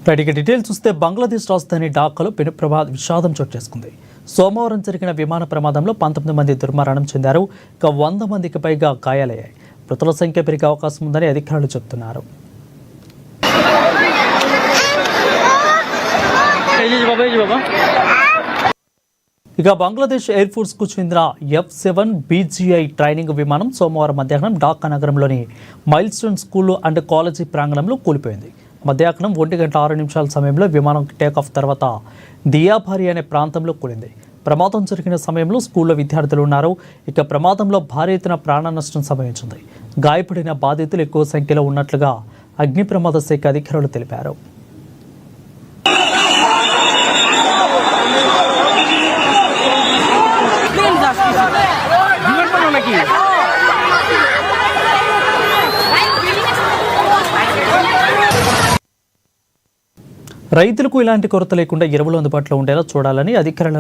Right details చూస్తే బంగ్లాదేశ్ రాజధాని ఢాకాలో పెను విషాదం చోటు చేసుకుంది. సోమవారం జరిగిన విమాన ప్రమాదంలో 19 మంది దుర్మరణం చెందారు. ఇక 100 మందికి పైగా గాయాలయ్యాయి. మృతుల సంఖ్య పెరిగే అవకాశం ఉందని అధికారులు చెబుతున్నారు. ఇక బంగ్లాదేశ్ ఎయిర్ ఫోర్స్ కు చెందిన F-7 BGI ట్రైనింగ్ విమానం సోమవారం మధ్యాహ్నం ఢాకా నగరంలోని మైల్స్టోన్ స్కూల్ అండ్ కాలేజీ ప్రాంగణంలో కూలిపోయింది. మధ్యాహ్నం 1:06 సమయంలో విమానం టేకాఫ్ తర్వాత దియాబారి అనే ప్రాంతంలో కూలింది. ప్రమాదం జరిగిన సమయంలో స్కూల్లో విద్యార్థులు ఉన్నారు. ఇక ప్రమాదంలో భారీ ఎత్తున ప్రాణ నష్టం సంభవించింది. గాయపడిన బాధితులు ఎక్కువ సంఖ్యలో ఉన్నట్లుగా అగ్ని ప్రమాద శాఖ అధికారులు తెలిపారు. రైతులకు ఇలాంటి కొరత లేకుండా ఎరువులు అందుబాటులో ఉండేలా చూడాలని అధికారులను